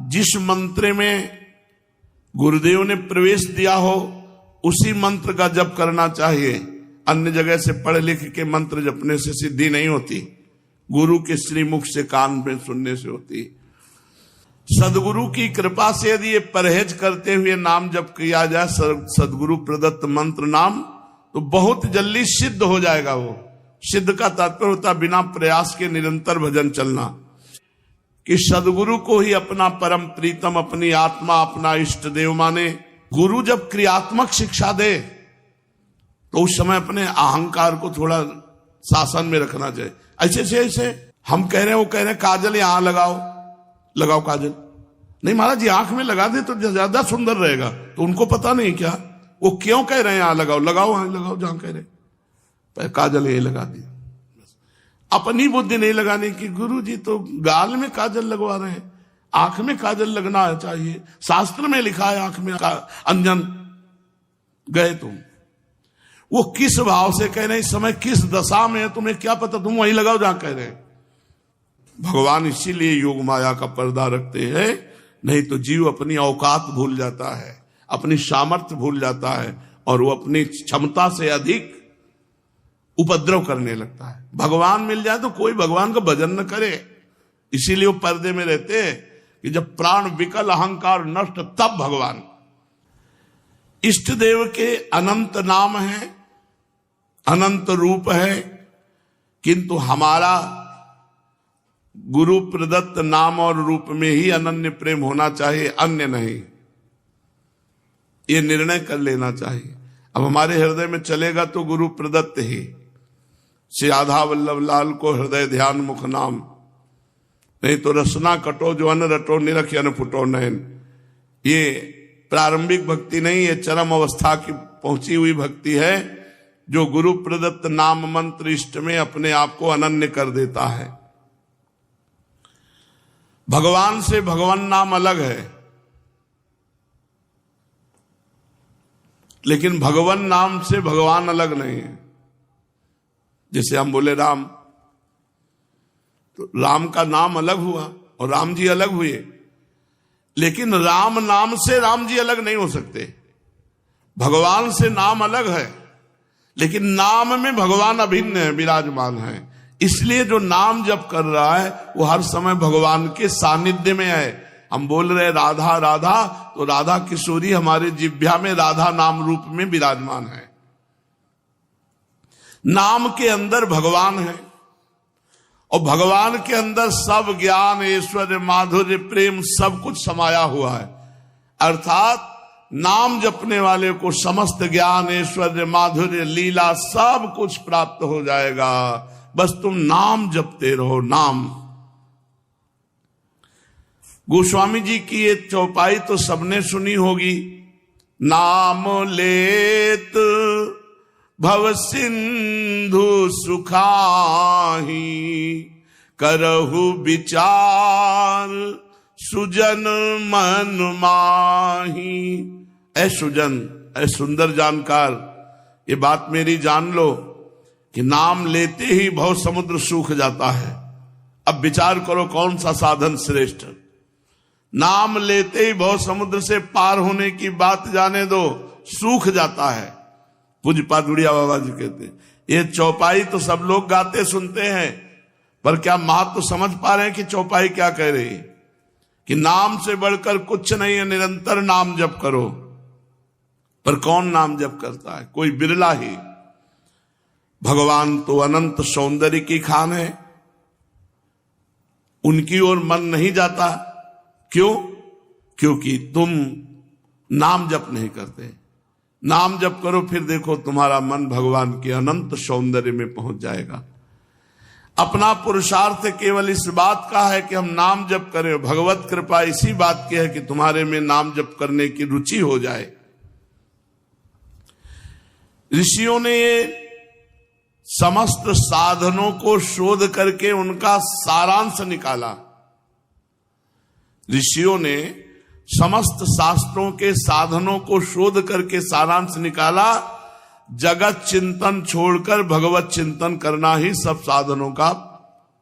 जिस मंत्र में गुरुदेव ने प्रवेश दिया हो उसी मंत्र का जप करना चाहिए। अन्य जगह से पढ़ लिख के मंत्र जपने से सिद्धि नहीं होती, गुरु के श्रीमुख से कान में सुनने से होती। सदगुरु की कृपा से यदि ये परहेज करते हुए नाम जप किया जाए, सदगुरु प्रदत्त मंत्र नाम, तो बहुत जल्दी सिद्ध हो जाएगा। वो सिद्ध का तात्पर्य होता बिना प्रयास के निरंतर भजन चलना, कि सदगुरु को ही अपना परम प्रीतम, अपनी आत्मा, अपना इष्ट देव माने। गुरु जब क्रियात्मक शिक्षा दे तो उस समय अपने अहंकार को थोड़ा शासन में रखना चाहिए। ऐसे हम कह रहे हैं, वो कह रहे हैं काजल यहां लगाओ काजल। नहीं महाराज जी, आंख में लगा दे तो ज्यादा सुंदर रहेगा। तो उनको पता नहीं क्या वो क्यों कह रहे हैं यहां लगाओ वहां लगाओ जहां कह रहे, काजल यही लगा दी। अपनी बुद्धि नहीं लगाने की। गुरु जी तो गाल में काजल लगवा रहे हैं, आंख में काजल लगना चाहिए, शास्त्र में लिखा है आंख में अंजन। गए तुम, वो किस भाव से कह रहे हैं, इस समय किस दशा में है तुम्हें क्या पता, तुम वही लगाओ जहां कह रहे हैं। भगवान इसीलिए योग माया का पर्दा रखते हैं, नहीं तो जीव अपनी औकात भूल जाता है, अपनी सामर्थ्य भूल जाता है और वो अपनी क्षमता से अधिक उपद्रव करने लगता है। भगवान मिल जाए तो कोई भगवान का भजन न करे, इसीलिए वो पर्दे में रहते हैं कि जब प्राण विकल, अहंकार नष्ट, तब भगवान। इष्ट देव के अनंत नाम है, अनंत रूप है, किंतु हमारा गुरु प्रदत्त नाम और रूप में ही अनन्य प्रेम होना चाहिए, अन्य नहीं। ये निर्णय कर लेना चाहिए। अब हमारे हृदय में चलेगा तो गुरु प्रदत्त ही। श्री आधा वल्लभ लाल को हृदय ध्यान मुख नाम, नहीं तो रसना कटो जो अन रटो निरख अन फुटो नयन। ये प्रारंभिक भक्ति नहीं, ये चरम अवस्था की पहुंची हुई भक्ति है, जो गुरु प्रदत्त नाम मंत्र इष्ट में अपने आप को अनन्य कर देता है। भगवान से भगवान नाम अलग है, लेकिन भगवान नाम से भगवान अलग नहीं है। जैसे हम बोले राम, तो राम का नाम अलग हुआ और राम जी अलग हुए, लेकिन राम नाम से राम जी अलग नहीं हो सकते। भगवान से नाम अलग है, लेकिन नाम में भगवान अभिन्न है, विराजमान है। इसलिए जो नाम जप कर रहा है वो हर समय भगवान के सानिध्य में है। हम बोल रहे राधा राधा, तो राधा किशोरी हमारे जिह्वा में राधा नाम रूप में विराजमान है। नाम के अंदर भगवान है और भगवान के अंदर सब ज्ञान, ऐश्वर्य, माधुर्य, प्रेम सब कुछ समाया हुआ है। अर्थात नाम जपने वाले को समस्त ज्ञान, ऐश्वर्य, माधुर्य, लीला सब कुछ प्राप्त हो जाएगा। बस तुम नाम जपते रहो। नाम, गोस्वामी जी की ये चौपाई तो सबने सुनी होगी। नाम लेत भव सिंधु सुखाही, करहु विचार सुजन मन माही। ऐ सुजन, ऐ सुंदर जानकार, ये बात मेरी जान लो कि नाम लेते ही भव समुद्र सूख जाता है। अब विचार करो कौन सा साधन श्रेष्ठ। नाम लेते ही भव समुद्र से पार होने की बात जाने दो, सूख जाता है। पूज्य पादुड़िया बाबा जी कहते हैं, ये चौपाई तो सब लोग गाते सुनते हैं, पर क्या महत्व तो समझ पा रहे हैं कि चौपाई क्या कह रही है? कि नाम से बढ़कर कुछ नहीं है, निरंतर नाम जप करो। पर कौन नाम जप करता है? कोई बिरला ही। भगवान तो अनंत सौंदर्य की खान है, उनकी ओर मन नहीं जाता। क्यों? क्योंकि तुम नाम जप नहीं करते। नाम जप करो, फिर देखो तुम्हारा मन भगवान के अनंत सौंदर्य में पहुंच जाएगा। अपना पुरुषार्थ केवल इस बात का है कि हम नाम जप करें। भगवत कृपा इसी बात की है कि तुम्हारे में नाम जप करने की रुचि हो जाए। ऋषियों ने ये समस्त साधनों को शोध करके उनका सारांश निकाला। ऋषियों ने समस्त शास्त्रों के साधनों को शोध करके सारांश निकाला। जगत चिंतन छोड़कर भगवत चिंतन करना ही सब साधनों का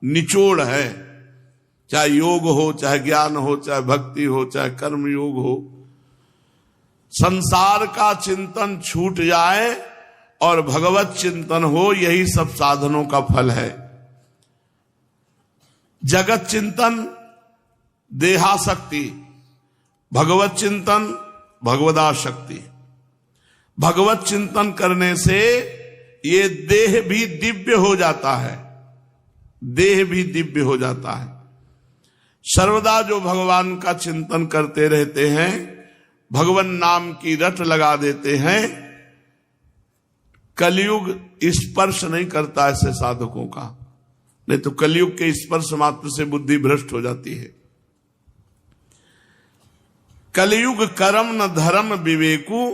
निचोड़ है। चाहे योग हो, चाहे ज्ञान हो, चाहे भक्ति हो, चाहे कर्म योग हो, संसार का चिंतन छूट जाए और भगवत चिंतन हो, यही सब साधनों का फल है। जगत चिंतन देहाशक्ति, भगवत चिंतन भगवदाशक्ति। भगवत चिंतन करने से ये देह भी दिव्य हो जाता है, देह भी दिव्य हो जाता है। सर्वदा जो भगवान का चिंतन करते रहते हैं, भगवान नाम की रट लगा देते हैं, कलयुग स्पर्श नहीं करता ऐसे साधकों का। नहीं तो कलयुग के स्पर्श मात्र से बुद्धि भ्रष्ट हो जाती है। कलयुग कर्म न धर्म विवेकु,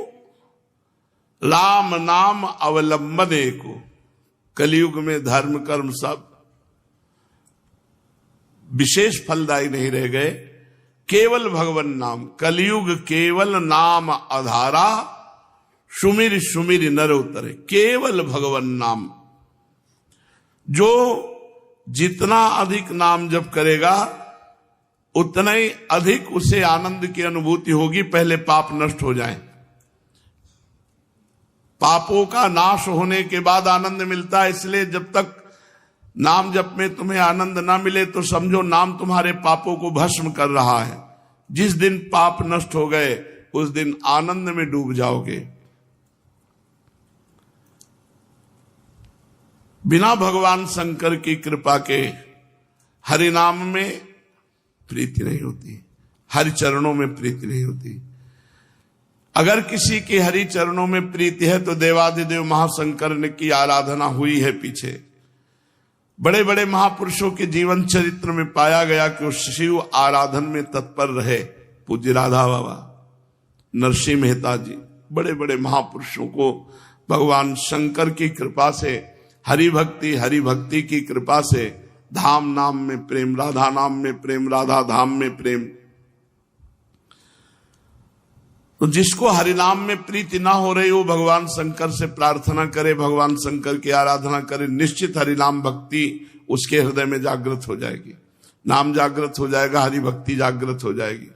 राम नाम अवलंबने को। कलयुग में धर्म कर्म सब विशेष फलदायी नहीं रह गए, केवल भगवन नाम। कलयुग केवल नाम आधारा, सुमिर सुमिर नर उतरे। केवल भगवन नाम। जो जितना अधिक नाम जप करेगा उतना ही अधिक उसे आनंद की अनुभूति होगी। पहले पाप नष्ट हो जाए, पापों का नाश होने के बाद आनंद मिलता है। इसलिए जब तक नाम जप में तुम्हें आनंद ना मिले तो समझो नाम तुम्हारे पापों को भस्म कर रहा है। जिस दिन पाप नष्ट हो गए उस दिन आनंद में डूब जाओगे। बिना भगवान शंकर की कृपा के हरि नाम में प्रीति नहीं होती, हरि चरणों में प्रीति नहीं होती। अगर किसी की हरि चरणों में प्रीति है तो देवादिदेव महाशंकर ने की आराधना हुई है पीछे। बड़े बड़े महापुरुषों के जीवन चरित्र में पाया गया कि वो शिव आराधन में तत्पर रहे। पूज्य राधा बाबा, नरसिंह मेहता जी, बड़े बड़े महापुरुषों को भगवान शंकर की कृपा से, हरि भक्ति की कृपा से धाम नाम में प्रेम, राधा नाम में प्रेम, राधा धाम में प्रेम। तो जिसको हरि नाम में प्रीति ना हो रही वो भगवान शंकर से प्रार्थना करे, भगवान शंकर की आराधना करे, निश्चित हरि नाम भक्ति उसके हृदय में जागृत हो जाएगी। नाम जागृत हो जाएगा, हरि भक्ति जागृत हो जाएगी।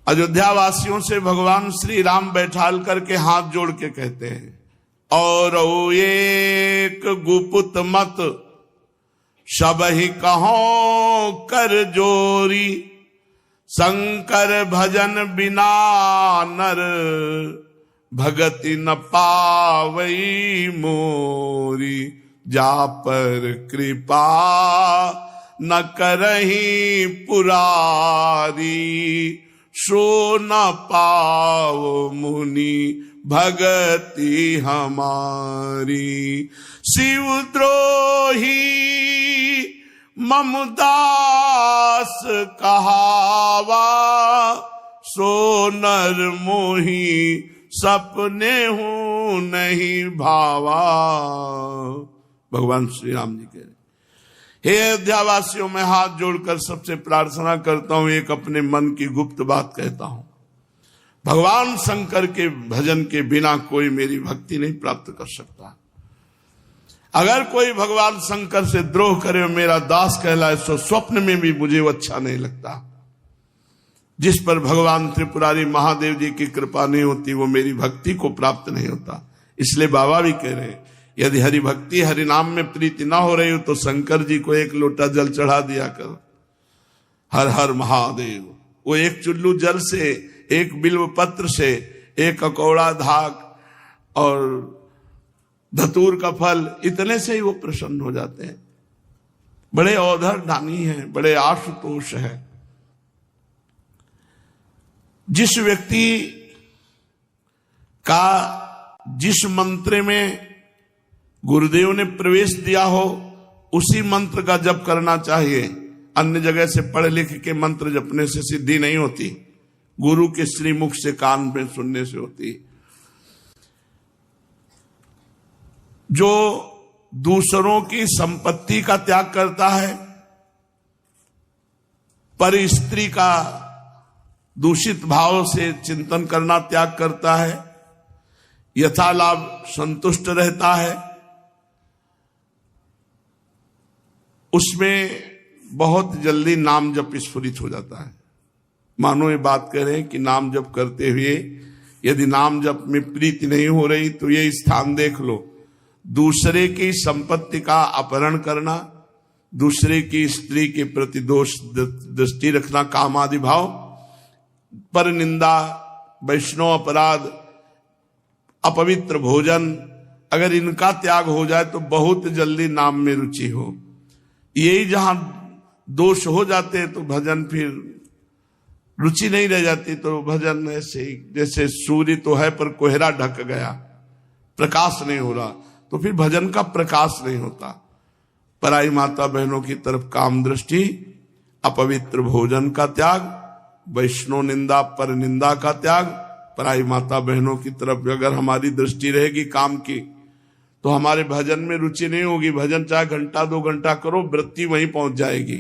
अयोध्या वासियों से भगवान श्री राम बैठाल करके हाथ जोड़ के कहते हैं, और एक गुपुत मत सबहि कहो कर जोरी, शंकर भजन बिना नर भगति न पावई मोरी। जा पर कृपा न करही पुरारी, सो न पाओ मुनि भगति हमारी। शिवद्रोही ममदास कहावा, सो नर मोही सपने हूं नहीं भावा। भगवान श्री राम जी कह रहे, हे अयोध्यावासियों, मैं हाथ जोड़कर सबसे प्रार्थना करता हूं, एक अपने मन की गुप्त बात कहता हूं। भगवान शंकर के भजन के बिना कोई मेरी भक्ति नहीं प्राप्त कर सकता। अगर कोई भगवान शंकर से द्रोह करे और मेरा दास कहलाए तो स्वप्न में भी मुझे वो अच्छा नहीं लगता। जिस पर भगवान त्रिपुरारी महादेव जी की कृपा नहीं होती वो मेरी भक्ति को प्राप्त नहीं होता। इसलिए बाबा भी कह रहे हैं, यदि हरि भक्ति हरि नाम में प्रीति ना हो रही हो तो शंकर जी को एक लोटा जल चढ़ा दिया कर। हर हर महादेव। वो एक चुल्लू जल से, एक बिल्व पत्र से, एक अकौड़ा धाक और धतूर का फल, इतने से ही वो प्रसन्न हो जाते हैं। बड़े औधर दानी हैं, बड़े आशुतोष हैं। जिस व्यक्ति का जिस मंत्र में गुरुदेव ने प्रवेश दिया हो उसी मंत्र का जप करना चाहिए। अन्य जगह से पढ़ लिख के मंत्र जपने से सिद्धि नहीं होती, गुरु के श्रीमुख से कान में सुनने से होती। जो दूसरों की संपत्ति का त्याग करता है, पर स्त्री का दूषित भाव से चिंतन करना त्याग करता है, यथालाभ संतुष्ट रहता है, उसमें बहुत जल्दी नाम जप स्फुरित हो जाता है। मानो ये बात कह रहे हैं कि नाम जप करते हुए यदि नाम जप में प्रीति नहीं हो रही तो ये स्थान देख लो। दूसरे की संपत्ति का अपहरण करना, दूसरे की स्त्री के प्रति दोष दृष्टि रखना, काम आदि भाव, पर निंदा, वैष्णव अपराध, अपवित्र भोजन, अगर इनका त्याग हो जाए तो बहुत जल्दी नाम में रुचि हो। यही जहां दोष हो जाते हैं तो भजन फिर रुचि नहीं रह जाती। तो भजन ऐसे ही जैसे सूर्य तो है पर कोहरा ढक गया, प्रकाश नहीं हो रहा, तो फिर भजन का प्रकाश नहीं होता। पराई माता बहनों की तरफ काम दृष्टि, अपवित्र भोजन का त्याग, वैष्णव निंदा पर निंदा का त्याग, पराई माता बहनों की तरफ अगर हमारी दृष्टि रहेगी काम की तो हमारे भजन में रुचि नहीं होगी। भजन चाहे घंटा 2 घंटा करो, वृत्ति वहीं पहुंच जाएगी।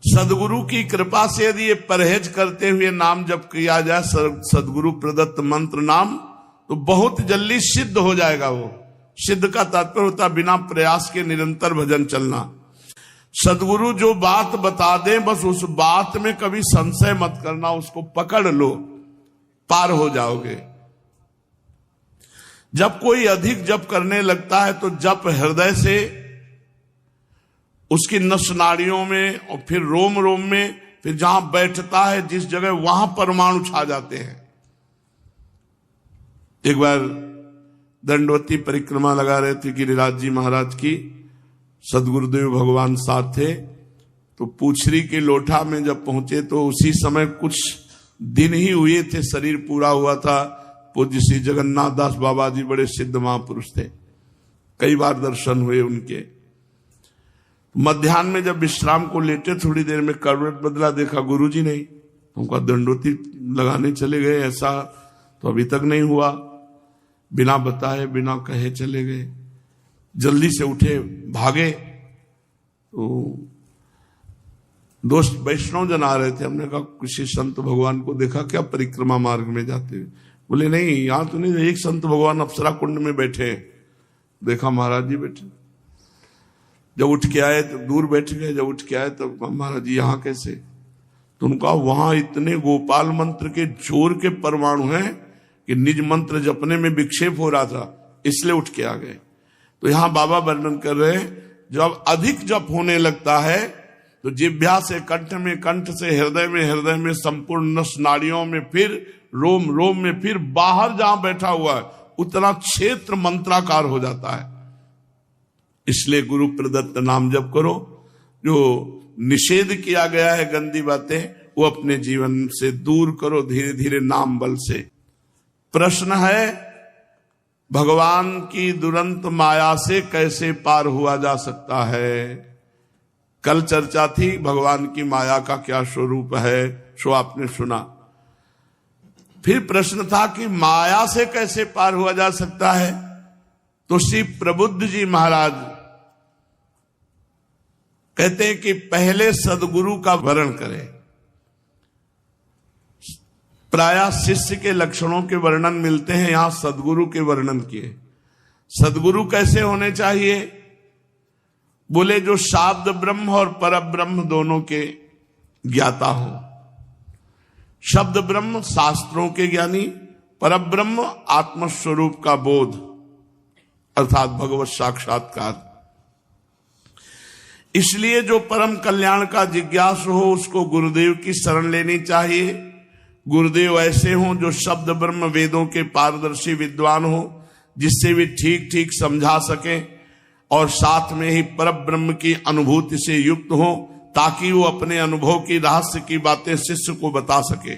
सदगुरु की कृपा से यदि ये परहेज करते हुए नाम जप किया जाए, सदगुरु प्रदत्त मंत्र नाम, तो बहुत जल्दी सिद्ध हो जाएगा। वो सिद्ध का तात्पर्य होता बिना प्रयास के निरंतर भजन चलना। सदगुरु जो बात बता दे बस उस बात में कभी संशय मत करना, उसको पकड़ लो, पार हो जाओगे। जब कोई अधिक जप करने लगता है तो जप हृदय से उसकी नस नाड़ियों में और फिर रोम रोम में, फिर जहां बैठता है जिस जगह वहां परमाणु छा जाते हैं। एक बार दंडवती परिक्रमा लगा रहे थे गिरिराज जी महाराज की, सदगुरुदेव भगवान साथ थे, तो पूछरी के लोठा में जब पहुंचे तो उसी समय कुछ दिन ही हुए थे, शरीर पूरा हुआ था। पूज्य श्री जगन्नाथ दास बाबा जी बड़े सिद्ध महापुरुष थे, कई बार दर्शन हुए उनके। मध्याह्न में जब विश्राम को लेटे थोड़ी देर में करवट बदला, देखा गुरुजी नहीं, उनका दंडोती लगाने चले गए। ऐसा तो अभी तक नहीं हुआ, बिना बताए बिना कहे चले गए। जल्दी से उठे, भागे, तो दोस्त वैष्णव जन आ रहे थे। हमने कहा किसी संत भगवान को देखा क्या परिक्रमा मार्ग में जाते हुए? बोले नहीं, यहां तो नहीं, एक संत भगवान अप्सरा कुंड में बैठे। देखा महाराज जी बैठे। जब उठ के आए तो दूर बैठ गए, जब उठ के आए तो महाराज जी यहाँ कैसे? तो उनका वहां इतने गोपाल मंत्र के जोर के परमाणु हैं कि निज मंत्र जपने में विक्षेप हो रहा था, इसलिए उठ के आ गए। तो यहां बाबा वर्णन कर रहे हैं, जब अधिक जप होने लगता है तो जिह्वा से कंठ में, कंठ से हृदय में, हृदय में संपूर्ण नस नाड़ियों में, फिर रोम रोम में, फिर बाहर जहां बैठा हुआ है उतना क्षेत्र मंत्राकार हो जाता है। इसलिए गुरु प्रदत्त नाम जप करो। जो निषेध किया गया है गंदी बातें, वो अपने जीवन से दूर करो धीरे धीरे नाम बल से। प्रश्न है, भगवान की दुरंत माया से कैसे पार हुआ जा सकता है? कल चर्चा थी भगवान की माया का क्या स्वरूप है, सो आपने सुना। फिर प्रश्न था कि माया से कैसे पार हुआ जा सकता है? तो श्री प्रबुद्ध जी महाराज कहते हैं कि पहले सदगुरु का वर्णन करें। प्रायः शिष्य के लक्षणों के वर्णन मिलते हैं, यहां सदगुरु के वर्णन किए। सदगुरु कैसे होने चाहिए? बोले जो शाब्द ब्रह्म और पर ब्रह्म दोनों के ज्ञाता हो। शब्द ब्रह्म शास्त्रों के ज्ञानी, पर ब्रह्म आत्मस्वरूप का बोध अर्थात भगवत साक्षात्कार। इसलिए जो परम कल्याण का जिज्ञासु हो उसको गुरुदेव की शरण लेनी चाहिए। गुरुदेव ऐसे हों जो शब्द ब्रह्म वेदों के पारदर्शी विद्वान हो, जिससे वे ठीक ठीक समझा सके और साथ में ही पर ब्रह्म की अनुभूति से युक्त हो, ताकि वो अपने अनुभव की रहस्य की बातें शिष्य को बता सके।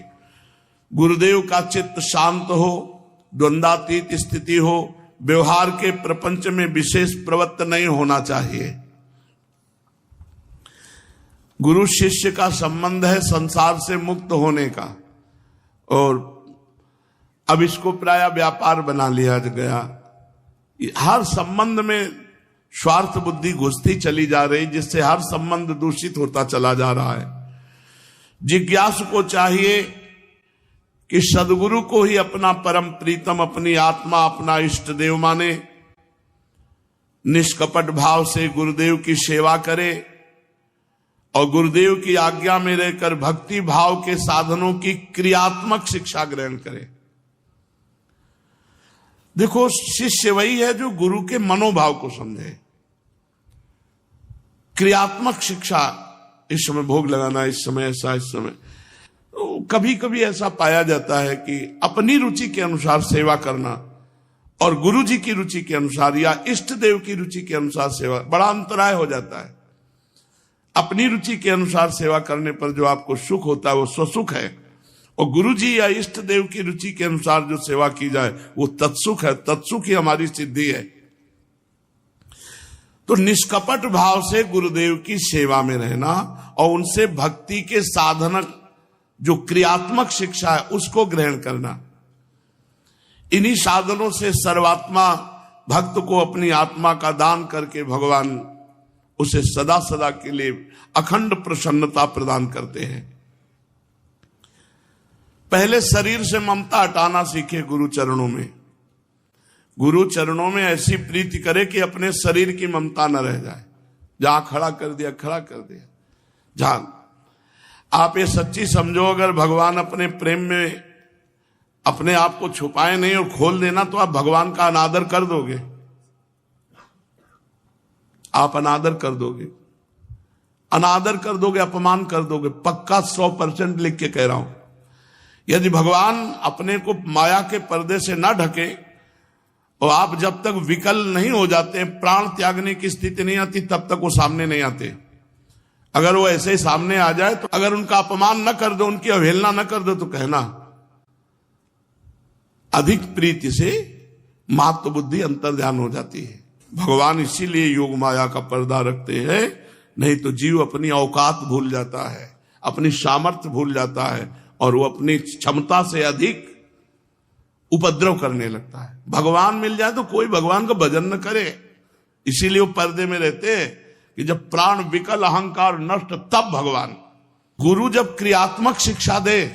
गुरुदेव का चित्त शांत हो, द्वंद्वातीत स्थिति हो, व्यवहार के प्रपंच में विशेष प्रवृत्त नहीं होना चाहिए। गुरु शिष्य का संबंध है संसार से मुक्त होने का, और अब इसको प्राय व्यापार बना लिया गया। हर संबंध में स्वार्थ बुद्धि घुसती चली जा रही, जिससे हर संबंध दूषित होता चला जा रहा है। जिज्ञासु को चाहिए कि सदगुरु को ही अपना परम प्रीतम, अपनी आत्मा, अपना इष्ट देव माने, निष्कपट भाव से गुरुदेव की सेवा करे, और गुरुदेव की आज्ञा में रहकर भक्ति भाव के साधनों की क्रियात्मक शिक्षा ग्रहण करे। देखो, शिष्य वही है जो गुरु के मनोभाव को समझे। क्रियात्मक शिक्षा, इस समय भोग लगाना, इस समय ऐसा, इस समय तो कभी कभी ऐसा पाया जाता है कि अपनी रुचि के अनुसार सेवा करना और गुरु जी की रुचि के अनुसार या इष्ट देव की रुचि के अनुसार सेवा, बड़ा अंतराय हो जाता है। अपनी रुचि के अनुसार सेवा करने पर जो आपको सुख होता है वो स्वसुख है, और गुरु जी या इष्ट देव की रुचि के अनुसार जो सेवा की जाए वो तत्सुख है। तत्सुख ही हमारी सिद्धि है। तो निष्कपट भाव से गुरुदेव की सेवा में रहना और उनसे भक्ति के साधन जो क्रियात्मक शिक्षा है उसको ग्रहण करना, इन्हीं साधनों से सर्वात्मा भक्त को अपनी आत्मा का दान करके भगवान उसे सदा सदा के लिए अखंड प्रसन्नता प्रदान करते हैं। पहले शरीर से ममता हटाना सीखे गुरु चरणों में। गुरु चरणों में ऐसी प्रीति करे कि अपने शरीर की ममता न रह जाए। जहां खड़ा कर दिया, खड़ा कर दिया। जहां आप ये सच्ची समझो, अगर भगवान अपने प्रेम में अपने आप को छुपाए नहीं और खोल देना तो आप भगवान का अनादर कर दोगे। आप अनादर कर दोगे, अनादर कर दोगे, अपमान कर दोगे। पक्का 100% लिख के कह रहा हूं। यदि भगवान अपने को माया के पर्दे से ना ढके और आप जब तक विकल नहीं हो जाते, प्राण त्यागने की स्थिति नहीं आती, तब तक वो सामने नहीं आते। अगर वो ऐसे ही सामने आ जाए तो अगर उनका अपमान न कर दो, उनकी अवहेलना न कर दो, तो कहना अधिक प्रीति से मात्र बुद्धि अंतर ध्यान हो जाती है। भगवान इसीलिए योग माया का पर्दा रखते हैं, नहीं तो जीव अपनी औकात भूल जाता है, अपनी सामर्थ्य भूल जाता है और वो अपनी क्षमता से अधिक उपद्रव करने लगता है। भगवान मिल जाए तो कोई भगवान का भजन न करे। इसीलिए वो पर्दे में रहते हैं कि जब प्राण विकल, अहंकार नष्ट, तब भगवान। गुरु जब क्रियात्मक शिक्षा दे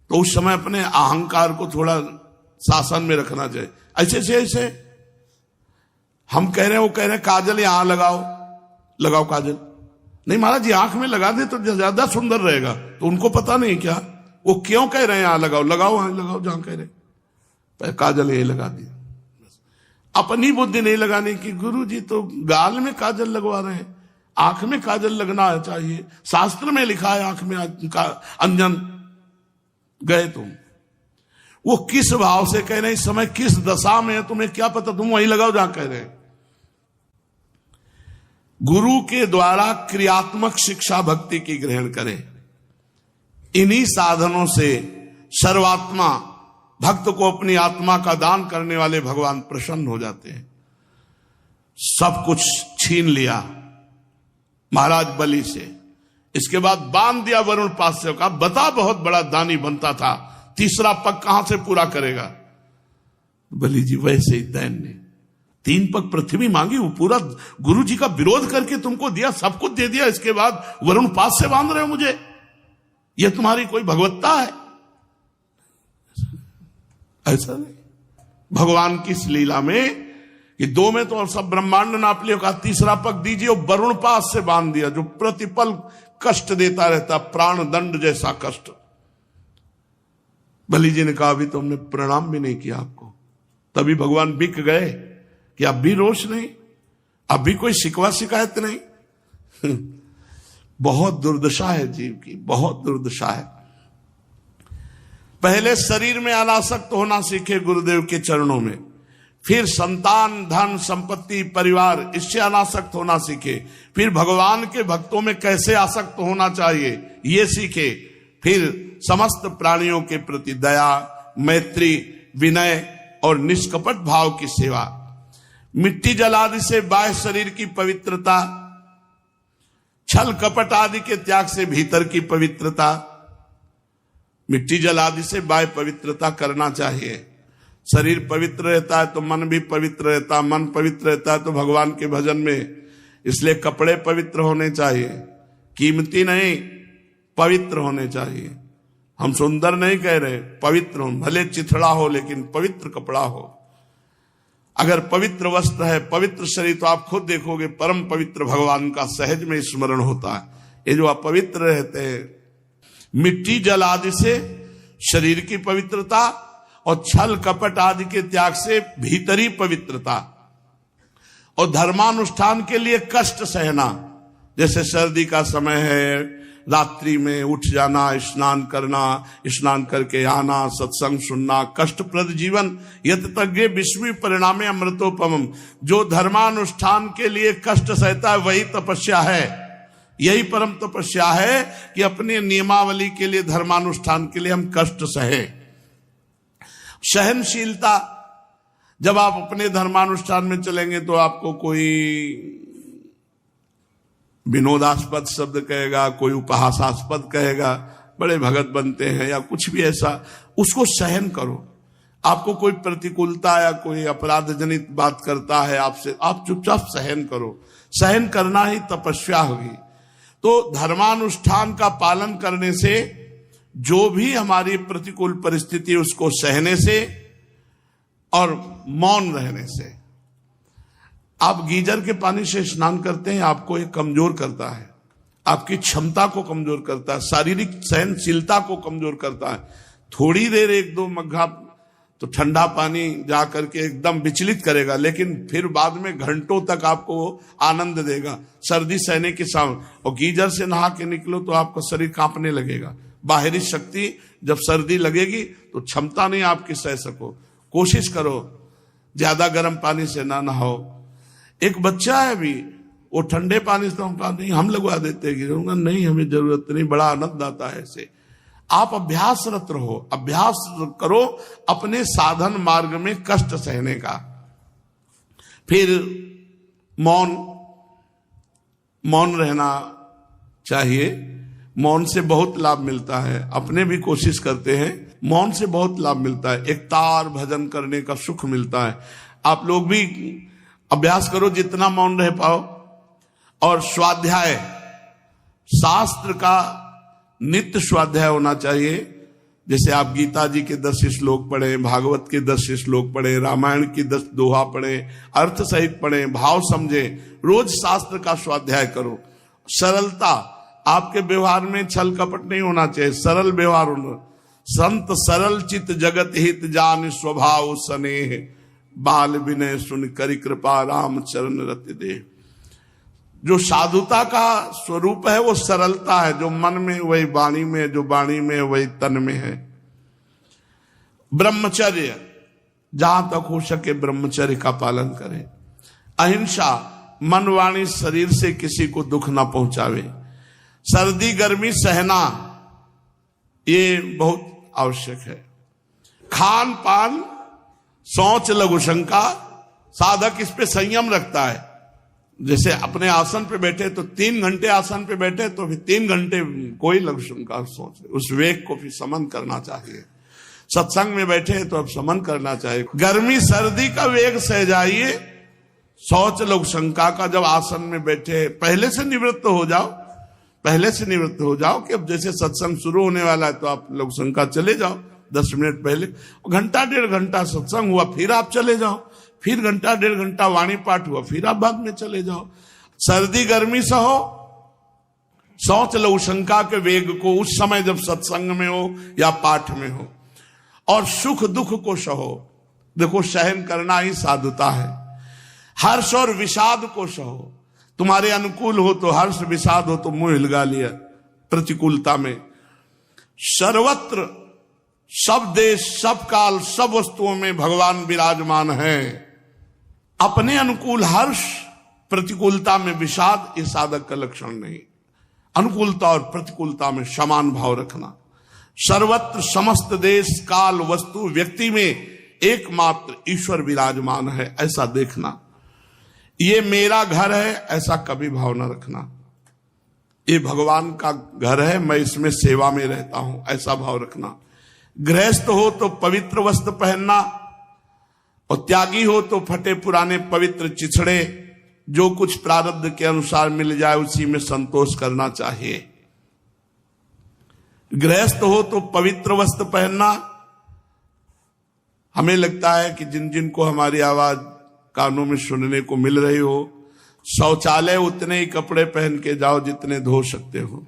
तो उस समय अपने अहंकार को थोड़ा शासन में रखना चाहिए। ऐसे से ऐसे हम कह रहे हैं, वो कह रहे हैं काजल यहां लगाओ, लगाओ काजल। नहीं महाराज जी, आंख में लगा दे तो ज्यादा सुंदर रहेगा। तो उनको पता नहीं क्या, वो क्यों कह रहे हैं यहां लगाओ, लगाओ वहां लगाओ जहां कह रहे। काजल यही लगा दी। अपनी बुद्धि नहीं लगाने की। गुरु जी तो गाल में काजल लगवा रहे हैं, आंख में काजल लगना चाहिए। शास्त्र में लिखा है आंख में अंजन। गए तुम, वो किस भाव से कह रहे हैं, इस समय किस दशा में है तुम्हें क्या पता, तुम वहीं लगाओ जहां कह रहे हैं। गुरु के द्वारा क्रियात्मक शिक्षा भक्ति की ग्रहण करें। इन्हीं साधनों से सर्वात्मा भक्त को अपनी आत्मा का दान करने वाले भगवान प्रसन्न हो जाते हैं। सब कुछ छीन लिया महाराज बलि से, इसके बाद बांध दिया वरुण पास का। बता, बहुत बड़ा दानी बनता था, तीसरा पग कहां से पूरा करेगा। बलि जी वैसे ही दैन्य 3 पग पृथ्वी मांगी, वो पूरा गुरु जी का विरोध करके तुमको दिया, सब कुछ दे दिया, इसके बाद वरुण पास से बांध रहे हो मुझे। यह तुम्हारी कोई भगवत्ता है? ऐसा नहीं। भगवान की इस लीला में कि 2 में तो सब ब्रह्मांड नाप लिया, कहा तीसरा पग दीजिए, और वरुण पास से बांध दिया, जो प्रतिपल कष्ट देता रहता, प्राण दंड जैसा कष्ट। बलि जी ने कहा अभी तो हमने प्रणाम भी नहीं किया आपको। तभी भगवान बिक गए कि अब भी रोष नहीं, अब भी कोई शिकवा शिकायत नहीं। बहुत दुर्दशा है जीव की, बहुत दुर्दशा है। पहले शरीर में अनासक्त होना सीखे गुरुदेव के चरणों में, फिर संतान, धन, संपत्ति, परिवार, इससे अनासक्त होना सीखे, फिर भगवान के भक्तों में कैसे आसक्त होना चाहिए ये सीखे, फिर समस्त प्राणियों के प्रति दया, मैत्री, विनय और निष्कपट भाव की सेवा। मिट्टी जल आदि से बाह्य शरीर की पवित्रता, छल कपट आदि के त्याग से भीतर की पवित्रता। मिट्टी जल आदि से बाह्य पवित्रता करना चाहिए। शरीर पवित्र रहता है तो मन भी पवित्र रहता है, मन पवित्र रहता है तो भगवान के भजन में। इसलिए कपड़े पवित्र होने चाहिए, कीमती नहीं, पवित्र होने चाहिए। हम सुंदर नहीं कह रहे, पवित्र हो, भले चिथड़ा हो लेकिन पवित्र कपड़ा हो। अगर पवित्र वस्त्र है, पवित्र शरीर, तो आप खुद देखोगे परम पवित्र भगवान का सहज में स्मरण होता है। ये जो अपवित्र रहते हैं, मिट्टी जल आदि से शरीर की पवित्रता और छल कपट आदि के त्याग से भीतरी पवित्रता, और धर्मानुष्ठान के लिए कष्ट सहना, जैसे सर्दी का समय है, रात्रि में उठ जाना, स्नान करना, स्नान करके आना, सत्संग सुनना, कष्टप्रद जीवन यत तज्ञे विश्वी परिणामे अमृतोपमम। जो धर्मानुष्ठान के लिए कष्ट सहता है वही तपस्या है, यही परम तपस्या है कि अपने नियमावली के लिए, धर्मानुष्ठान के लिए हम कष्ट सहे। सहनशीलता, जब आप अपने धर्मानुष्ठान में चलेंगे तो आपको कोई विनोदास्पद शब्द कहेगा, कोई उपहासास्पद कहेगा, बड़े भगत बनते हैं या कुछ भी ऐसा, उसको सहन करो। आपको कोई प्रतिकूलता या कोई अपराध जनित बात करता है आपसे, आप चुपचाप सहन करो। सहन करना ही तपस्या होगी। तो धर्मानुष्ठान का पालन करने से, जो भी हमारी प्रतिकूल परिस्थिति उसको सहने से और मौन रहने से। आप गीजर के पानी से स्नान करते हैं, आपको ये कमजोर करता है, आपकी क्षमता को कमजोर करता है, शारीरिक सहनशीलता को कमजोर करता है। थोड़ी देर एक दो मग्घा तो ठंडा पानी जा करके एकदम विचलित करेगा, लेकिन फिर बाद में घंटों तक आपको आनंद देगा। सर्दी सहने के सामने, और गीजर से नहा के निकलो तो आपका शरीर कांपने लगेगा। बाहरी शक्ति जब सर्दी लगेगी तो क्षमता नहीं आपकी सह सको। कोशिश करो ज्यादा गर्म पानी से ना नहाओ। एक बच्चा है अभी, वो ठंडे पानी से, हम कहा नहीं हम लगवा देते हैं, नहीं हमें जरूरत नहीं, बड़ा आनंद आता है ऐसे। आप अभ्यासरत रहो, अभ्यास करो अपने साधन मार्ग में कष्ट सहने का। फिर मौन रहना चाहिए। मौन से बहुत लाभ मिलता है, अपने भी कोशिश करते हैं, मौन से बहुत लाभ मिलता है। एक तार भजन करने का सुख मिलता है। आप लोग भी अभ्यास करो जितना मौन रह पाओ। और स्वाध्याय, शास्त्र का नित्य स्वाध्याय होना चाहिए। जैसे आप गीता जी के 10 श्लोक पढ़े, भागवत के 10 श्लोक पढ़े, रामायण की 10 दोहा पढ़े, अर्थ सहित पढ़े, भाव समझे। रोज शास्त्र का स्वाध्याय करो। सरलता, आपके व्यवहार में छल कपट नहीं होना चाहिए, सरल व्यवहार होना। संत सरल चित जगत हित जान स्वभाव स्नेह, बाल विनय सुन करि कृपा राम चरण रति दे। जो साधुता का स्वरूप है वो सरलता है, जो मन में वही वाणी में, जो वाणी में वही तन में है। ब्रह्मचर्य, जहां तक हो सके ब्रह्मचर्य का पालन करें। अहिंसा, मन वाणी शरीर से किसी को दुख ना पहुंचावे। सर्दी गर्मी सहना, ये बहुत आवश्यक है। खान पान, शौच लघु शंका, साधक इस पे संयम रखता है। जैसे अपने आसन पे बैठे तो 3 घंटे आसन पे बैठे तो फिर 3 घंटे कोई लघु शंका सोच, उस वेग को फिर समन करना चाहिए। सत्संग में बैठे तो अब समन करना चाहिए। गर्मी सर्दी का वेग सह जाइए। शौच लघु शंका का जब आसन में बैठे पहले से निवृत्त हो जाओ, पहले से निवृत्त हो जाओ कि अब जैसे सत्संग शुरू होने वाला है तो आप लघु शंका चले जाओ 10 मिनट पहले। घंटा 1.5 घंटा सत्संग हुआ फिर आप चले जाओ, फिर घंटा 1.5 घंटा वाणी पाठ हुआ फिर आप बाद में चले जाओ। सर्दी गर्मी सहो, शौच लघु शंका के वेग को उस समय जब सत्संग में हो या पाठ में हो। और सुख दुख को सहो। देखो सहन करना ही साधुता है। हर्ष और विषाद को सहो। तुम्हारे अनुकूल हो तो हर्ष, विषाद हो तो मुंह हिलगा लिया प्रतिकूलता में। सर्वत्र, सब देश, सब काल, सब वस्तुओं में भगवान विराजमान है। अपने अनुकूल हर्ष, प्रतिकूलता में विषाद, ये साधक का लक्षण नहीं। अनुकूलता और प्रतिकूलता में समान भाव रखना। सर्वत्र, समस्त देश काल वस्तु व्यक्ति में एकमात्र ईश्वर विराजमान है, ऐसा देखना। ये मेरा घर है ऐसा कभी भाव न रखना। ये भगवान का घर है, मैं इसमें सेवा में रहता हूं, ऐसा भाव रखना। गृहस्थ हो तो पवित्र वस्त्र पहनना, और त्यागी हो तो फटे पुराने पवित्र चिछड़े, जो कुछ प्रारब्ध के अनुसार मिल जाए उसी में संतोष करना चाहिए। गृहस्थ हो तो पवित्र वस्त्र पहनना। हमें लगता है कि जिन जिन को हमारी आवाज कानों में सुनने को मिल रही हो। शौचालय उतने ही कपड़े पहन के जाओ जितने धो सकते हो।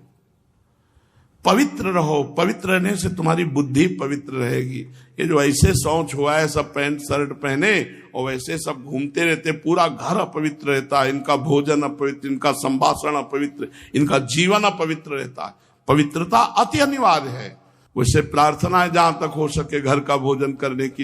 पवित्र रहो, पवित्र रहने से तुम्हारी बुद्धि पवित्र रहेगी। ये जो ऐसे शौच हुआ है, सब पैंट शर्ट पहने और वैसे सब घूमते रहते, पूरा घर अपवित्र रहता है, इनका भोजन अपवित्र, इनका संभाषण अपवित्र, इनका जीवन अपवित्र रहता है। पवित्रता अति अनिवार्य है। वैसे प्रार्थना है जहां तक हो सके घर का भोजन करने की